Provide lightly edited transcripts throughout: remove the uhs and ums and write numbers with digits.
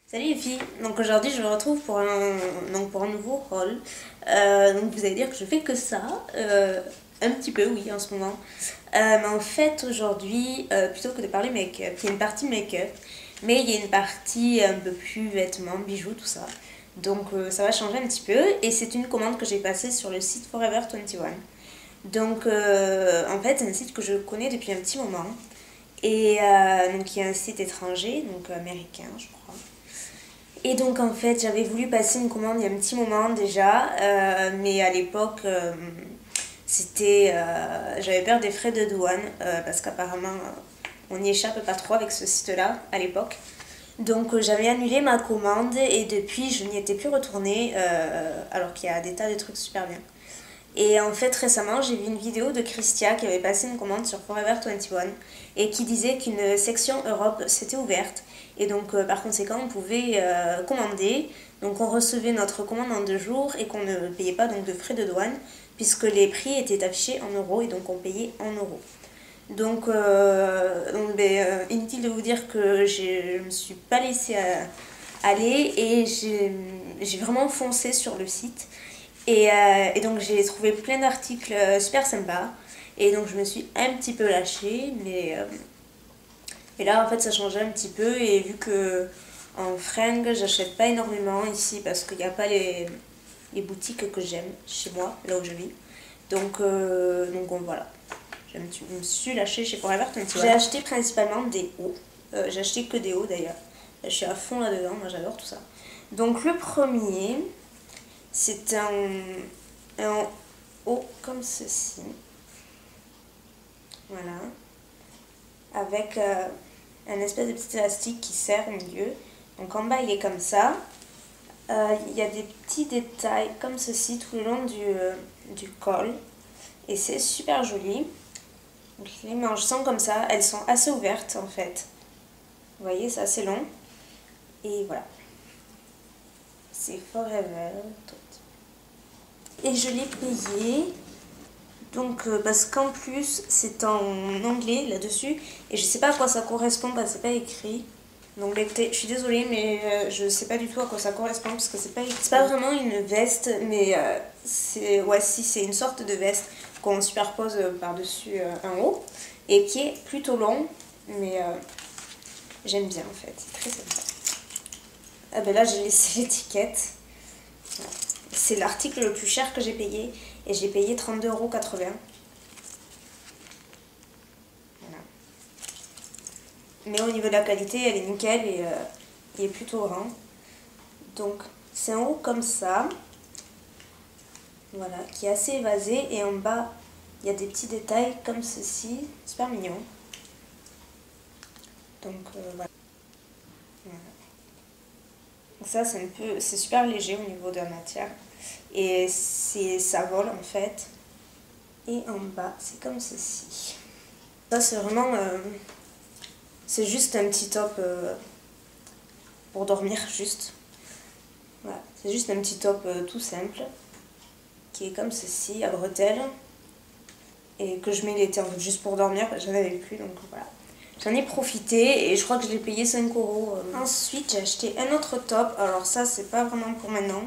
Salut les filles, donc aujourd'hui je me retrouve pour un nouveau haul. Donc vous allez dire que je fais que ça, un petit peu oui en ce moment. Mais en fait aujourd'hui, plutôt que de parler make-up, il y a une partie make-up, mais il y a une partie un peu plus vêtements, bijoux, tout ça. Donc ça va changer un petit peu et c'est une commande que j'ai passée sur le site Forever 21. Donc en fait c'est un site que je connais depuis un petit moment. Et donc il y a un site étranger, donc américain je crois. Et donc en fait j'avais voulu passer une commande il y a un petit moment déjà, mais à l'époque j'avais peur des frais de douane parce qu'apparemment on n'y échappe pas trop avec ce site-là à l'époque. Donc j'avais annulé ma commande et depuis je n'y étais plus retournée alors qu'il y a des tas de trucs super bien. Et en fait, récemment, j'ai vu une vidéo de Christia qui avait passé une commande sur Forever 21 et qui disait qu'une section Europe s'était ouverte. Et donc, par conséquent, on pouvait commander. Donc, on recevait notre commande en 2 jours et qu'on ne payait pas donc, de frais de douane puisque les prix étaient affichés en euros et donc on payait en euros. Donc, inutile de vous dire que je ne me suis pas laissée aller et j'ai vraiment foncé sur le site. Et donc j'ai trouvé plein d'articles super sympas. Et donc je me suis un petit peu lâchée. Et là en fait ça changeait un petit peu. Et vu que en fringues j'achète pas énormément ici parce qu'il n'y a pas les boutiques que j'aime chez moi, là où je vis. Donc bon, voilà. Je me suis lâchée chez Forever 21. J'ai acheté principalement des hauts. J'ai acheté que des hauts d'ailleurs. Je suis à fond là-dedans, moi j'adore tout ça. Donc le premier, c'est un haut comme ceci. Voilà. Avec un espèce de petit élastique qui serre au milieu. Donc en bas il est comme ça. Il y a des petits détails comme ceci tout le long du col. Et c'est super joli. Donc les manches sont comme ça. Elles sont assez ouvertes en fait. Vous voyez, c'est assez long. Et voilà. C'est Forever. Et je l'ai payé. Donc, parce qu'en plus, c'est en anglais là-dessus. Et je sais pas à quoi ça correspond, parce que c'est pas écrit. Donc, écoutez, je suis désolée, mais je sais pas du tout à quoi ça correspond, parce que c'est pas écrit. C'est pas vraiment une veste, mais c'est une sorte de veste qu'on superpose par-dessus un haut. Et qui est plutôt long, mais j'aime bien en fait, c'est très sympa. Ah ben là, j'ai laissé l'étiquette. Voilà. C'est l'article le plus cher que j'ai payé et j'ai payé 32,80 €. Voilà. Mais au niveau de la qualité, elle est nickel et il est plutôt grand. Donc c'est en haut comme ça, voilà, qui est assez évasé et en bas il y a des petits détails comme ceci, super mignon. Donc voilà. Donc ça c'est super léger au niveau de la matière. Et ça vole en fait. Et en bas, c'est comme ceci. Ça, c'est vraiment... c'est juste un petit top pour dormir, juste. Voilà. C'est juste un petit top tout simple. Qui est comme ceci, à bretelles. Et que je mets l'été, en fait, juste pour dormir. J'en avais plus, donc voilà. J'en ai profité et je crois que je l'ai payé 5 €. Ensuite, j'ai acheté un autre top. Alors ça, c'est pas vraiment pour maintenant.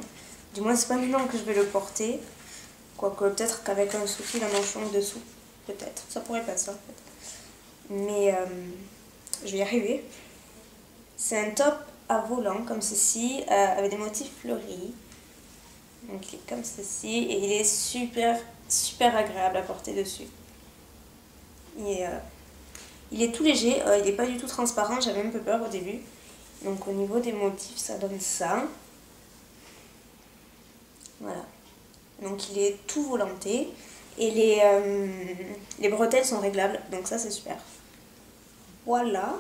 Du moins, c'est pas maintenant que je vais le porter. Quoique, peut-être qu'avec un soutif, la manche longue dessous. Peut-être. Ça pourrait passer, en fait. Mais je vais y arriver. C'est un top à volant, comme ceci, avec des motifs fleuris. Donc, il est comme ceci. Et il est super, super agréable à porter dessus. Il est tout léger. Il n'est pas du tout transparent. J'avais un peu peur au début. Donc, au niveau des motifs, ça donne ça. Voilà. Donc il est tout volanté et les bretelles sont réglables, donc ça c'est super. Voilà.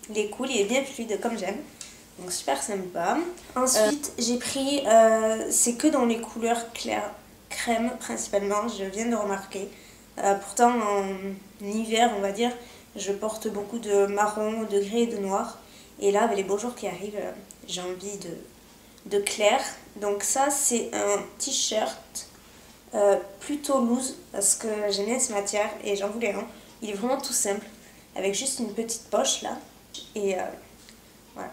Il est cool, il est bien fluide comme j'aime, donc super sympa. Ensuite j'ai pris, c'est que dans les couleurs claires, crème principalement, je viens de remarquer. Pourtant en hiver on va dire, je porte beaucoup de marron, de gris et de noir. Et là avec les beaux jours qui arrivent, j'ai envie de clair. Donc ça c'est un t-shirt plutôt loose parce que j'aime bien cette matière et j'en voulais un. Il est vraiment tout simple avec juste une petite poche là et voilà.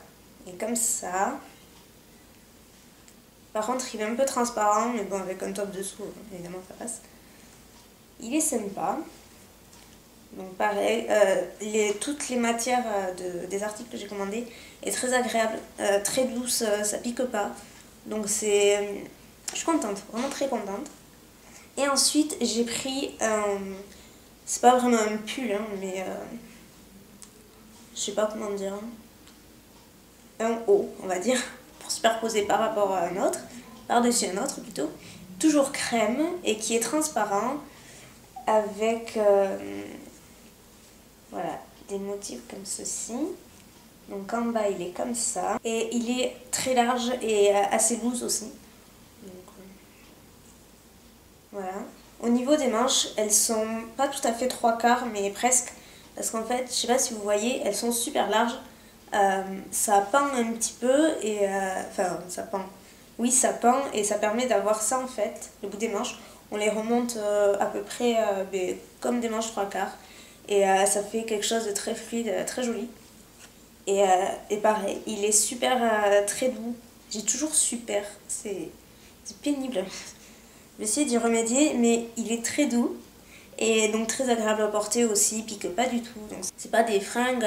Et comme ça. Par contre, il est un peu transparent, mais bon, avec un top dessous, évidemment, ça passe. Il est sympa. Donc pareil, toutes les matières des articles que j'ai commandés est très agréable, très douce, ça pique pas. Donc je suis contente, vraiment très contente. Et ensuite, j'ai pris c'est pas vraiment un pull, hein, mais je sais pas comment dire, un haut, on va dire, pour superposer par rapport à un autre, par-dessus un autre plutôt, toujours crème et qui est transparent avec voilà, des motifs comme ceci. Donc en bas il est comme ça et il est très large et assez loose aussi. Donc, voilà. Au niveau des manches, elles sont pas tout à fait 3/4 mais presque, parce qu'en fait, je sais pas si vous voyez, elles sont super larges. Ça pend un petit peu et enfin ça pend. Oui, ça pend et ça permet d'avoir ça en fait, le bout des manches. On les remonte à peu près comme des manches 3/4 et ça fait quelque chose de très fluide, très joli. Et pareil, il est super très doux. J'ai toujours super, c'est pénible. Je vais essayer d'y remédier, mais il est très doux et donc très agréable à porter aussi, il pique pas du tout. Donc c'est pas des fringues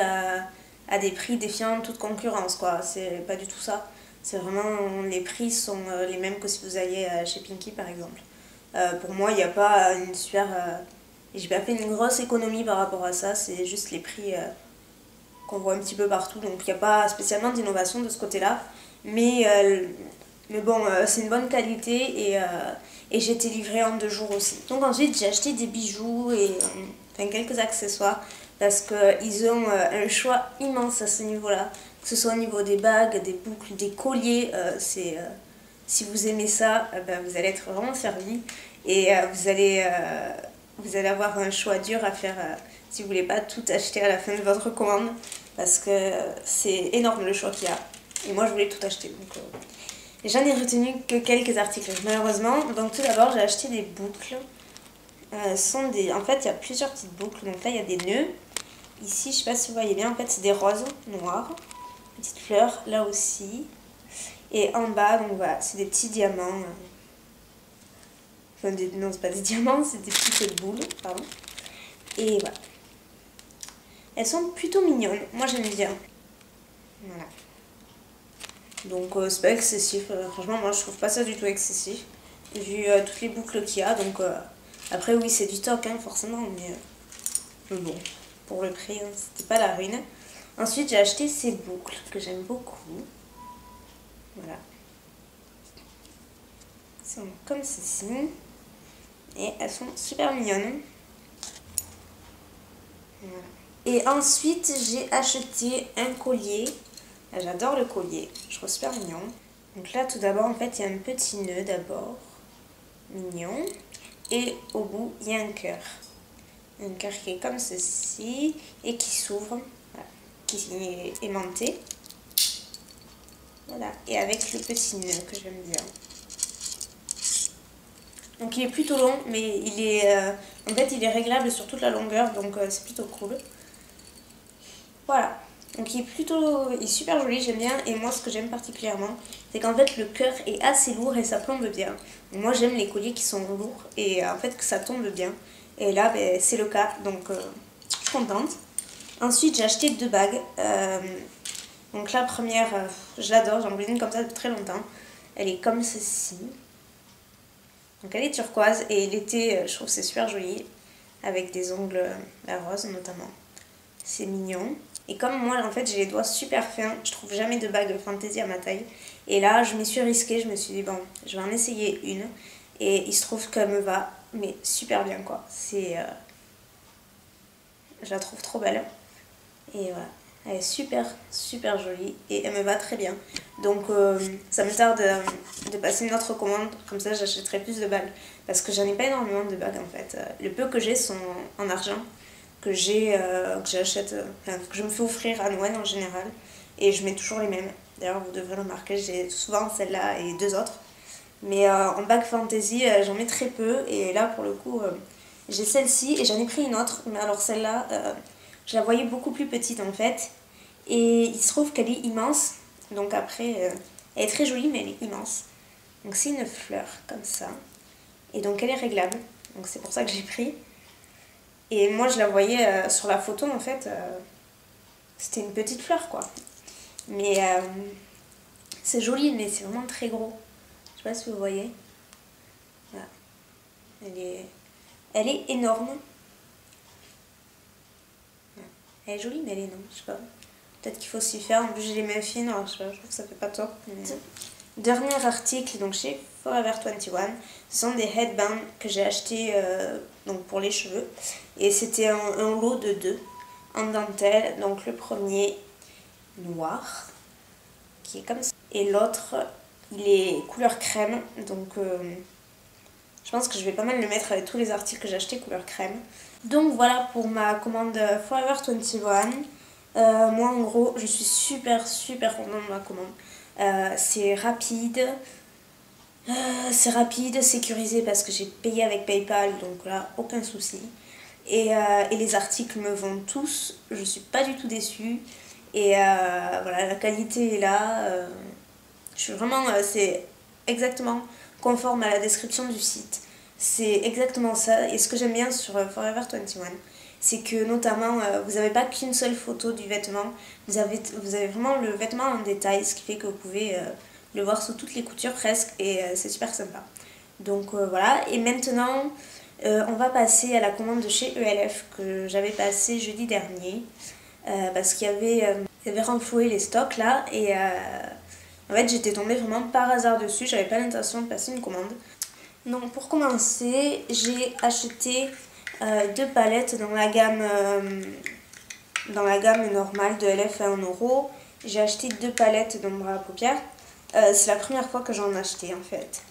à des prix défiant toute concurrence, quoi. C'est pas du tout ça. C'est vraiment, les prix sont les mêmes que si vous alliez chez Pinky par exemple. Pour moi, il n'y a pas une super. J'ai pas fait une grosse économie par rapport à ça, c'est juste les prix qu'on voit un petit peu partout. Donc il n'y a pas spécialement d'innovation de ce côté-là. Mais bon, c'est une bonne qualité et j'ai été livrée en 2 jours aussi. Donc ensuite, j'ai acheté des bijoux et enfin, quelques accessoires parce qu'ils ont un choix immense à ce niveau-là. Que ce soit au niveau des bagues, des boucles, des colliers, si vous aimez ça, ben, vous allez être vraiment servi et vous allez avoir un choix dur à faire si vous voulez pas tout acheter à la fin de votre commande parce que c'est énorme le choix qu'il y a. Et moi je voulais tout acheter. Donc, j'en ai retenu que quelques articles malheureusement. Donc tout d'abord j'ai acheté des boucles. En fait il y a plusieurs petites boucles. Donc là il y a des nœuds. Ici je sais pas si vous voyez bien, en fait c'est des roses noires. Petites fleurs là aussi. Et en bas donc voilà c'est des petits diamants. Enfin non c'est pas des diamants, c'est des petites boules. Pardon. Et voilà. Elles sont plutôt mignonnes. Moi j'aime bien. Voilà. Donc c'est pas excessif, franchement moi je trouve pas ça du tout excessif, vu toutes les boucles qu'il y a, donc après oui c'est du toc hein, forcément, mais bon, pour le prix hein, c'était pas la ruine. Ensuite j'ai acheté ces boucles que j'aime beaucoup, voilà, elles sont comme ceci, et elles sont super mignonnes. Voilà. Et ensuite j'ai acheté un collier. J'adore le collier, je trouve super mignon. Donc là tout d'abord en fait il y a un petit nœud d'abord, mignon. Et au bout il y a un cœur. Un cœur qui est comme ceci et qui s'ouvre, voilà, qui est aimanté. Voilà, et avec le petit nœud que j'aime bien. Donc il est plutôt long mais il est en fait il est réglable sur toute la longueur donc c'est plutôt cool. Voilà. Donc il est super joli, j'aime bien. Et moi ce que j'aime particulièrement, c'est qu'en fait le cœur est assez lourd et ça plombe bien. Donc, moi j'aime les colliers qui sont lourds et en fait que ça tombe bien. Et là ben, c'est le cas, donc je suis contente. Ensuite j'ai acheté 2 bagues. Donc la première, je l'adore, j'en voulais une comme ça depuis très longtemps. Elle est comme ceci. Donc elle est turquoise et l'été je trouve c'est super joli. Avec des ongles roses notamment. C'est mignon. Et comme moi, en fait, j'ai les doigts super fins, je trouve jamais de bague fantaisie à ma taille. Et là, je m'y suis risquée, je me suis dit, bon, je vais en essayer une. Et il se trouve qu'elle me va, mais super bien, quoi. Je la trouve trop belle. Et voilà, elle est super, super jolie et elle me va très bien. Donc, ça me tarde de passer une autre commande, comme ça, j'achèterai plus de bagues. Parce que j'en ai pas énormément de bagues, en fait. Le peu que j'ai sont en argent. Que j'achète, que je me fais offrir à Noël en général et je mets toujours les mêmes. D'ailleurs vous devrez le remarquer, j'ai souvent celle-là et 2 autres. Mais en bague fantasy j'en mets très peu et là pour le coup j'ai celle-ci et j'en ai pris une autre. Mais alors celle-là je la voyais beaucoup plus petite en fait et il se trouve qu'elle est immense Donc après, elle est très jolie mais elle est immense. Donc c'est une fleur comme ça. Et donc elle est réglable. Donc c'est pour ça que j'ai pris. Et moi je la voyais sur la photo en fait. C'était une petite fleur quoi. Mais c'est joli mais c'est vraiment très gros. Je sais pas si vous voyez. Voilà. Elle est énorme. Elle est jolie mais elle est énorme, je sais pas. Peut-être qu'il faut s'y faire. En plus j'ai les mains fines, alors je sais pas, je trouve que ça fait pas top. Mais... Dernier article donc chez Forever 21, ce sont des headbands que j'ai achetés donc pour les cheveux. Et c'était un lot de 2 en dentelle. Donc le premier noir, qui est comme ça. Et l'autre, il est couleur crème. Donc je pense que je vais pas mal le mettre avec tous les articles que j'ai achetés couleur crème. Donc voilà pour ma commande Forever 21. Moi en gros je suis super contente de ma commande. C'est rapide, sécurisé parce que j'ai payé avec PayPal, donc là aucun souci. Et les articles me vont tous, je suis pas du tout déçue. Et voilà, la qualité est là. Je suis vraiment, c'est exactement conforme à la description du site. C'est exactement ça. Et ce que j'aime bien sur Forever 21, c'est que notamment, vous n'avez pas qu'une seule photo du vêtement. Vous avez vraiment le vêtement en détail, ce qui fait que vous pouvez le voir sous toutes les coutures presque. Et c'est super sympa. Donc voilà. Et maintenant, on va passer à la commande de chez ELF que j'avais passée jeudi dernier. Parce qu'il y avait renfloué les stocks là. Et en fait, j'étais tombée vraiment par hasard dessus. J'avais pas l'intention de passer une commande. Donc pour commencer, j'ai acheté 2 palettes dans la gamme normale de LF à 1€. J'ai acheté 2 palettes d'ombre à paupières. C'est la première fois que j'en achetais en fait.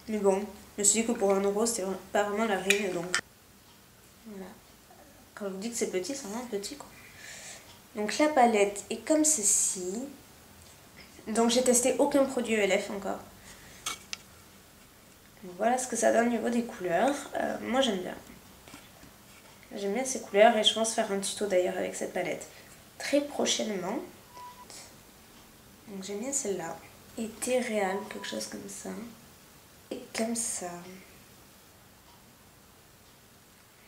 Mais bon, je me suis dit que pour 1€, c'était pas vraiment la rime. Donc voilà. Quand je vous dis que c'est petit, c'est vraiment petit quoi. Donc la palette est comme ceci. Donc j'ai testé aucun produit ELF encore. Donc, voilà ce que ça donne au niveau des couleurs. Moi j'aime bien. J'aime bien ces couleurs et je pense faire un tuto d'ailleurs avec cette palette très prochainement. Donc j'aime bien celle-là. Été réel, quelque chose comme ça. Et comme ça.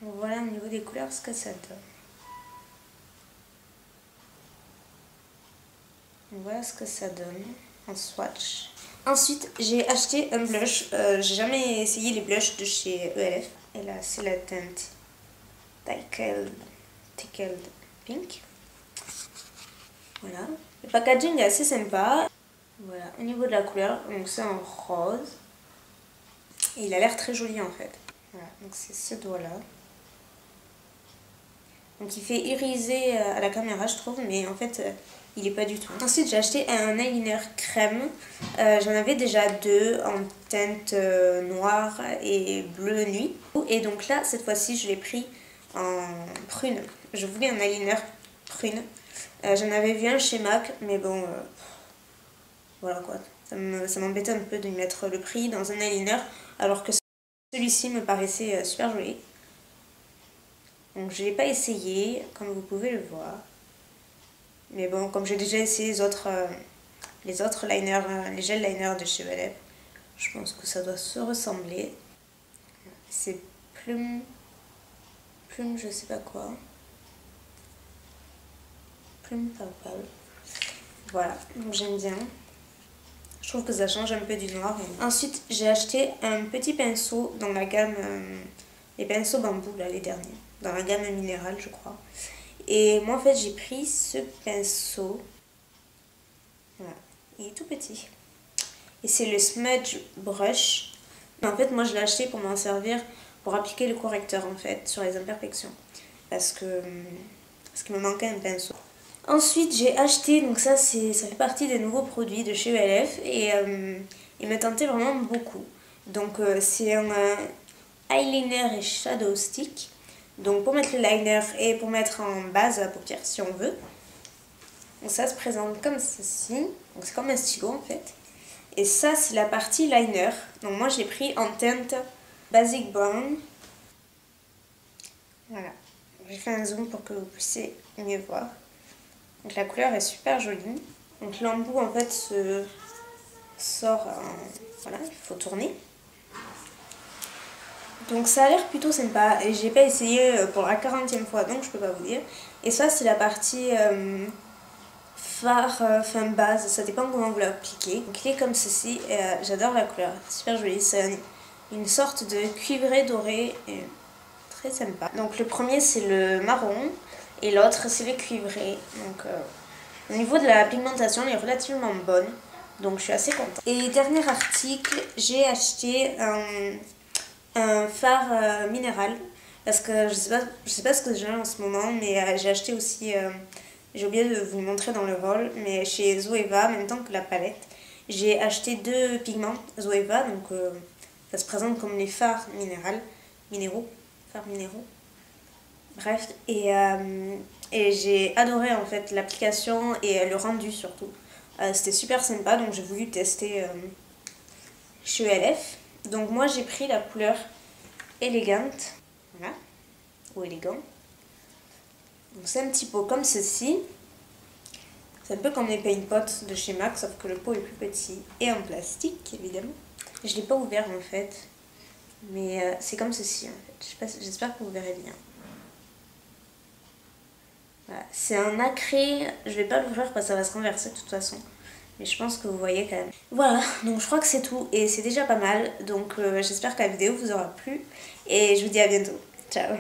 Donc, voilà au niveau des couleurs ce que ça donne. Donc, voilà ce que ça donne en swatch. Ensuite, j'ai acheté un blush. J'ai jamais essayé les blushs de chez ELF. Et là, c'est la teinte Tickled Pink. Voilà. Le packaging est assez sympa. Voilà, au niveau de la couleur, donc c'est en rose. Et il a l'air très joli en fait. Voilà, donc c'est ce doigt-là. Donc il fait iriser à la caméra, je trouve, mais en fait... il est pas du tout. Ensuite, j'ai acheté un eyeliner crème. J'en avais déjà 2 en teinte noire et bleu nuit. Et donc là, cette fois-ci, je l'ai pris en prune. Je voulais un eyeliner prune. J'en avais vu un chez MAC, mais bon, voilà quoi. Ça m'embêtait un peu de mettre le prix dans un eyeliner, alors que celui-ci me paraissait super joli. Donc je ne l'ai pas essayé, comme vous pouvez le voir. Mais bon, comme j'ai déjà essayé les autres liners, les gel liners de chez ELF, je pense que ça doit se ressembler. C'est plume, je sais pas quoi. Plume palpable. Voilà, donc j'aime bien. Je trouve que ça change un peu du noir. Ensuite, j'ai acheté un petit pinceau dans la gamme, les pinceaux bambou, là, les derniers. Dans la gamme minérale, je crois. Et moi en fait j'ai pris ce pinceau, voilà, il est tout petit. Et c'est le Smudge Brush. Mais en fait moi je l'ai acheté pour m'en servir, pour appliquer le correcteur en fait sur les imperfections. Parce qu'il me manquait un pinceau. Ensuite j'ai acheté, donc ça fait partie des nouveaux produits de chez ELF. Et il me tentait vraiment beaucoup. Donc c'est un eyeliner et shadow stick. Donc pour mettre le liner et pour mettre en base à paupières si on veut. Donc ça se présente comme ceci. Donc c'est comme un stylo en fait. Et ça c'est la partie liner. Donc moi je l'ai pris en teinte Basic Brown. Voilà. J'ai fait un zoom pour que vous puissiez mieux voir. Donc la couleur est super jolie. Donc l'embout en fait se sort, voilà, il faut tourner. Donc ça a l'air plutôt sympa et j'ai pas essayé pour la 40e fois donc je peux pas vous dire. Et ça c'est la partie fard, fin base, ça dépend comment vous l'appliquez. Donc il est comme ceci et j'adore la couleur, super jolie, c'est une sorte de cuivré doré et très sympa. Donc le premier c'est le marron et l'autre c'est le cuivré. Donc au niveau de la pigmentation elle est relativement bonne, donc je suis assez contente. Et dernier article, j'ai acheté un fard minéral parce que je sais pas ce que j'ai en ce moment, mais j'ai acheté aussi, j'ai oublié de vous le montrer dans le haul, mais chez Zoeva, en même temps que la palette, j'ai acheté 2 pigments Zoeva, donc ça se présente comme les fards fards minéraux, bref, et j'ai adoré en fait l'application et le rendu surtout. C'était super sympa, donc j'ai voulu tester chez ELF. Donc moi j'ai pris la couleur élégante, voilà, ou élégant. Donc c'est un petit pot comme ceci. C'est un peu comme les paint pots de chez MAC, sauf que le pot est plus petit et en plastique évidemment. Je ne l'ai pas ouvert en fait, mais c'est comme ceci en fait. J'espère que vous verrez bien. Voilà. C'est un nacré, je vais pas l'ouvrir parce que ça va se renverser de toute façon. Mais je pense que vous voyez quand même. Voilà, donc je crois que c'est tout et c'est déjà pas mal. Donc j'espère que la vidéo vous aura plu et je vous dis à bientôt. Ciao!